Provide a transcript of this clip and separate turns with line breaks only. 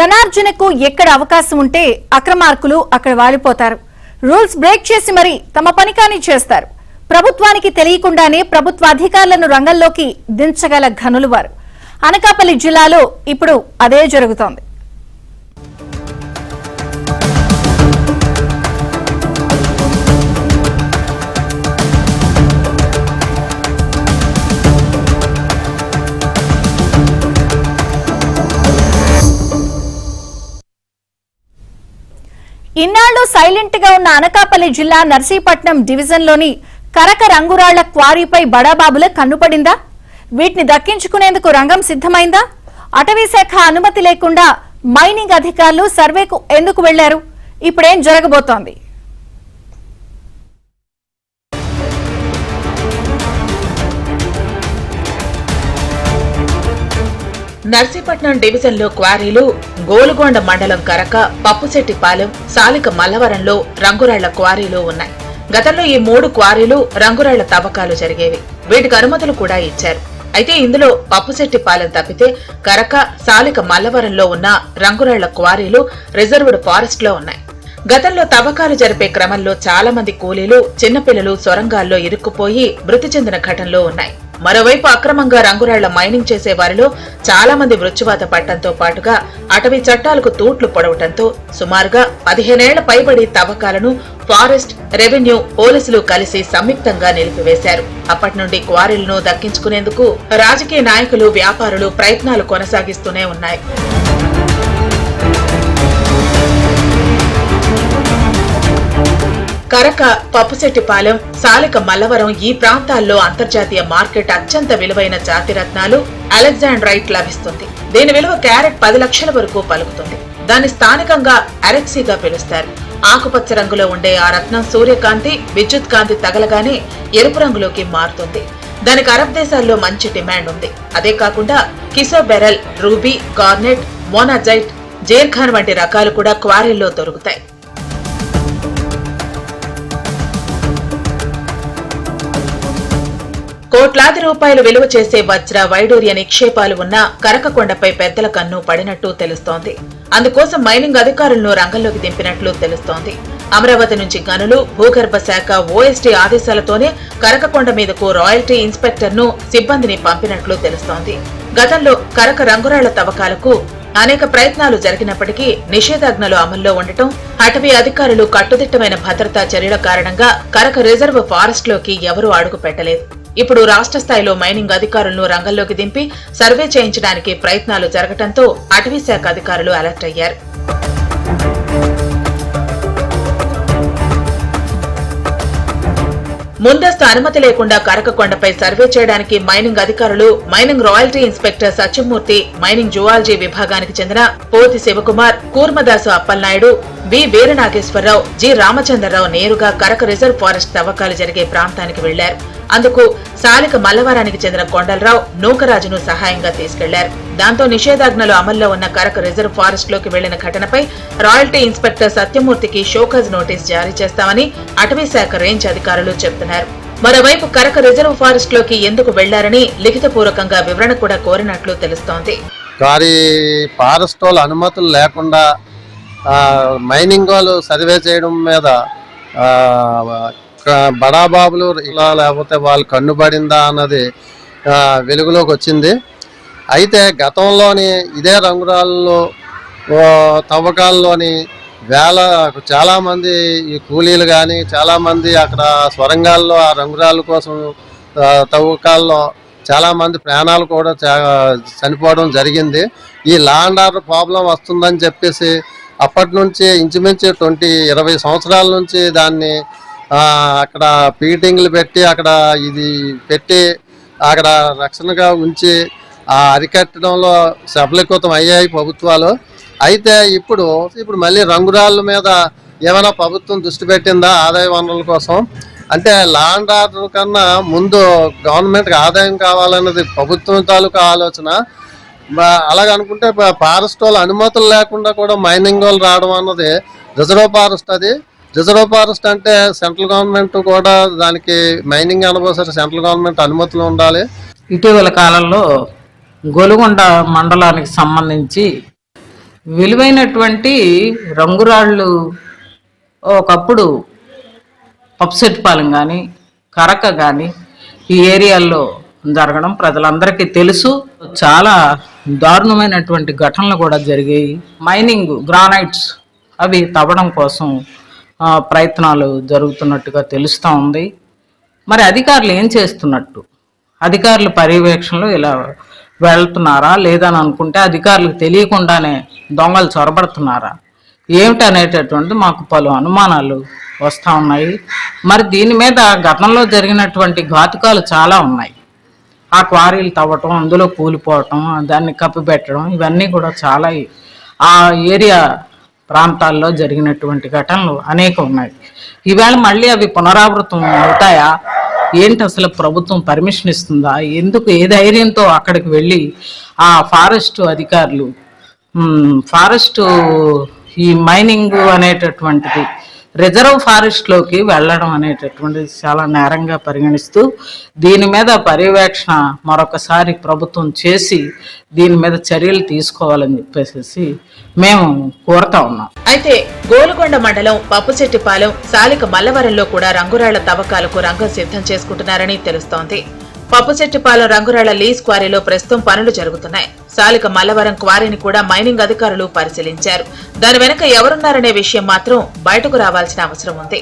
ధనార్జనకు ఎక్కడ అవకాశం ఉంటే అక్రమార్కులు అక్కడ వాలిపోతారు. రూల్స్ బ్రేక్ చేసి మరి తమ పని కాని చేస్తారు. ప్రభుత్వానికి తెలియకుండానే ప్రభుత్వ అధికారులను రంగంలోకి దించగల ఘనులు వారు. అనకాపల్లి జిల్లాలో ఇప్పుడు అదే జరుగుతోంది. ఇన్నాళ్లు సైలెంట్ గా ఉన్న అనకాపల్లి జిల్లా నర్సీపట్నం డివిజన్లోని కరక రంగురాళ్ల క్వారీపై బడాబాబుల కన్నుపడిందా? వీటిని దక్కించుకునేందుకు రంగం సిద్ధమైందా? అటవీ శాఖ అనుమతి లేకుండా మైనింగ్ అధికారులు సర్వేకు ఎందుకు వెళ్లారు? ఇప్పుడేం జరగబోతోంది?
నర్సీపట్నం డివిజన్ లో క్వారీలు గోలుగొండ మండలం కరక, పప్పుశెట్టిపాలెం, సాలిక మల్లవరంలో రంగురాళ్ల క్వారీలు ఉన్నాయి. గతంలో ఈ 3 క్వారీలు రంగురాళ్ల తవ్వకాలు జరిగేవి. వీటికి అనుమతులు కూడా ఇచ్చారు. అయితే ఇందులో పప్పుశెట్టిపాలెం తప్పితే కరక, సాలిక మల్లవరంలో ఉన్న రంగురాళ్ల క్వారీలు రిజర్వ్డ్ ఫారెస్ట్ లో ఉన్నాయి. గతంలో తవ్వకాలు జరిపే క్రమంలో చాలా మంది కూలీలు, చిన్నపిల్లలు సొరంగాల్లో ఇరుక్కుపోయి మృతి చెందిన ఘటనలు ఉన్నాయి. మరోవైపు అక్రమంగా రంగురాళ్ల మైనింగ్ చేసే వారిలో చాలా మంది మృత్యువాత పట్టడంతో పాటుగా అటవీ చట్టాలకు తూట్లు పొడవటంతో సుమారుగా 15 ఏళ్ల పైబడి తవ్వకాలను ఫారెస్ట్, రెవెన్యూ, పోలీసులు కలిసి సంయుక్తంగా నిలిపివేశారు. అప్పటి నుండి క్వారీలను దక్కించుకునేందుకు రాజకీయ నాయకులు, వ్యాపారులు ప్రయత్నాలు కొనసాగిస్తూనే ఉన్నాయి. కరక, పప్పుశెట్టిపాలెం, సాలిక మల్లవరం ఈ ప్రాంతాల్లో అంతర్జాతీయ మార్కెట్ అత్యంత విలువైన జాతిరత్నాలు అలెగ్జాండ్రైట్ లభిస్తుంది. దీని విలువ క్యారెట్ 10 లక్షల వరకు పలుకుతుంది. దాన్ని స్థానికంగా అరెక్సీగా పిలుస్తారు. ఆకుపచ్చ రంగులో ఉండే ఆ రత్నం సూర్యకాంతి, విద్యుత్ కాంతి తగలగానే ఎరుపు రంగులోకి మారుతుంది. దానికి అరబ్ దేశాల్లో మంచి డిమాండ్ ఉంది. అదే కాకుండా కిసోబెరల్, రూబీ, గార్నెట్, మోనాజైట్, జేర్ఖాన్ వంటి రకాలు కూడా క్వారీల్లో దొరుకుతాయి. కోట్లాది రూపాయలు విలువ చేసే వజ్ర, వైడూర్య నిక్షేపాలు ఉన్న కరకకొండపై పెద్దల కన్ను పడినట్టు తెలుస్తోంది. అందుకోసం మైనింగ్ అధికారులను రంగంలోకి దింపినట్లు తెలుస్తోంది. అమరావతి నుంచి గనులు, భూగర్భ శాఖ, ఓఎస్టీ ఆదేశాలతోనే కరకకొండ మీదకు రాయల్టీ ఇన్స్పెక్టర్ ను, సిబ్బందిని పంపినట్లు తెలుస్తోంది. గతంలో కరక రంగురాళ్ల తవ్వకాలకు అనేక ప్రయత్నాలు జరిగినప్పటికీ నిషేధాజ్ఞలు అమల్లో ఉండటం, అటవీ అధికారులు కట్టుదిట్టమైన భద్రతా చర్యల కారణంగా కరక రిజర్వ్ ఫారెస్ట్ లోకి ఎవరూ అడుగు పెట్టలేదు. ఇప్పుడు రాష్ట్ర స్థాయిలో మైనింగ్ అధికారులను రంగంలోకి దింపి సర్వే చేయించడానికి ప్రయత్నాలు జరగడంతో అటవీ శాఖ అధికారులు అలర్ట్ అయ్యారు. ముందస్తు అనుమతి లేకుండా కరకకొండపై సర్వే చేయడానికి మైనింగ్ అధికారులు, mining royalty inspector Satyamurthy, mining zoology విభాగానికి చెందిన పోతి శివకుమార్, కూర్మదాసు అప్పలనాయుడు, వి వీరనాగేశ్వరరావు, జి రామచంద్రరావు నేరుగా కరక రిజర్వ్ ఫారెస్ట్ తవ్వకాలు జరిగే ప్రాంతానికి వెళ్లారు. అందుకు సాలిక మల్లవరానికి చెందిన కొండలరావు, నూకరాజును సహాయంగా తీసుకెళ్లారు. దాంతో నిషేధాజ్ఞలు అమల్లో ఉన్న కరక రిజర్వ్ ఫారెస్ట్ లోకి వెళ్లిన ఘటనపై రాయల్టీ ఇన్స్పెక్టర్ సత్యమూర్తికి షోకాజ్ నోటీస్ జారీ చేస్తామని అటవీ శాఖ రేంజ్ అధికారులు చెబుతున్నారు. మరోవైపు కరక రిజర్వ్ ఫారెస్ట్ లోకి ఎందుకు వెళ్లారని లిఖితపూర్వకంగా వివరణ కూడా కోరినట్లు తెలుస్తోంది.
ఫారెస్ట్ వాళ్ళు అనుమతులు లేకుండా మైనింగ్ వాళ్ళు సర్వే చేయడం మీద బడాబాబులు ఇలా లేకపోతే వాళ్ళు కన్నుబడిందా అన్నది వెలుగులోకి వచ్చింది. అయితే గతంలోని ఇదే రంగురాళ్ళలో తవ్వకాల్లోని చాలామంది ఈ కూలీలు కానీ చాలామంది అక్కడ స్వరంగాల్లో ఆ రంగురాళ్ళ కోసం తవ్వకాల్లో చాలామంది ప్రాణాలు కూడా చనిపోవడం జరిగింది. ఈ లా అండ్ ఆర్డర్ ప్రాబ్లం వస్తుందని చెప్పేసి అప్పటి నుంచి ఇంచుమించు 20 సంవత్సరాల నుంచి దాన్ని అక్కడ పీటింగ్లు పెట్టి అక్కడ ఇది పెట్టి అక్కడ రక్షణగా ఉంచి అరికట్టడంలో సఫలీకృతం అయ్యాయి ప్రభుత్వాలు. అయితే ఇప్పుడు మళ్ళీ రంగురాళ్ళ మీద ఏమైనా ప్రభుత్వం దృష్టి పెట్టిందా ఆదాయ వనరుల కోసం? అంటే లా అండ్ ఆర్డర్ కన్నా ముందు గవర్నమెంట్కి ఆదాయం కావాలన్నది ప్రభుత్వం తాలూకా ఆలోచన. అలాగనుకుంటే ఫారెస్ట్ వాళ్ళు అనుమతులు లేకుండా కూడా మైనింగ్ వాళ్ళు రావడం అన్నది రిజర్వ్ ఫారెస్ట్. అది రిజర్వ్ ఫారెస్ట్ అంటే సెంట్రల్ గవర్నమెంట్ కూడా దానికి మైనింగ్ అనుభవం సెంట్రల్ గవర్నమెంట్ అనుమతులు ఉండాలి.
ఇటీవల కాలంలో గోలుగొండ మండలానికి సంబంధించి విలువైనటువంటి రంగురాళ్ళు ఒకప్పుడు పప్పుసెట్టిపాలెం కానీ కరక కానీ ఈ ఏరియాల్లో జరగడం ప్రజలందరికీ తెలుసు. చాలా దారుణమైనటువంటి ఘటనలు కూడా జరిగాయి. మైనింగ్ గ్రానైట్స్ అవి తవ్వడం కోసం ప్రయత్నాలు జరుగుతున్నట్టుగా తెలుస్తూ ఉంది. మరి అధికారులు ఏం చేస్తున్నట్టు? అధికారుల పర్యవేక్షణలో ఇలా వెళ్తున్నారా లేదని అనుకుంటే అధికారులకు తెలియకుండానే దొంగలు చొరబడుతున్నారా ఏమిటనేటటువంటి మాకు పలు అనుమానాలు వస్తూ ఉన్నాయి. మరి దీని మీద గతంలో జరిగినటువంటి ఘాతుకాలు చాలా ఉన్నాయి. ఆ క్వారీలు తవ్వటం, అందులో కూలిపోవటం, దాన్ని కప్పిపెట్టడం, ఇవన్నీ కూడా చాలా ఆ ఏరియా ప్రాంతాల్లో జరిగినటువంటి ఘటనలు అనేక ఉన్నాయి. ఈవేళ మళ్ళీ అవి పునరావృతం అవుతాయా? ఏంటి అసలు ప్రభుత్వం పర్మిషన్ ఇస్తుందా? ఎందుకు ఏ ధైర్యంతో అక్కడికి వెళ్ళి ఆ ఫారెస్ట్ అధికారులు ఫారెస్ట్ ఈ మైనింగ్ అనేటటువంటిది రిజర్వ్ ఫారెస్ట్లోకి వెళ్ళడం అనేటటువంటిది చాలా నేరంగా పరిగణిస్తూ దీని మీద పర్యవేక్షణ మరొకసారి ప్రభుత్వం చేసి దీని మీద చర్యలు తీసుకోవాలని చెప్పేసి మేము కోరుతా ఉన్నాం.
అయితే గోలుగొండ మండలం పప్పుచెట్టిపాలెం, సాలిక మల్లవరంలో కూడా రంగురాళ్ల తవ్వకాలకు రంగం సిద్ధం చేసుకుంటున్నారని తెలుస్తోంది. పప్పుచెట్టిపాలెం రంగురాళ్ల లీజ్ క్వారీలో ప్రస్తుతం పనులు జరుగుతున్నాయి. సాలిక మల్లవరం క్వారీని కూడా మైనింగ్ అధికారులు పరిశీలించారు. దాని వెనక ఎవరున్నారనే విషయం మాత్రం బయటకు రావాల్సిన అవసరం ఉంది.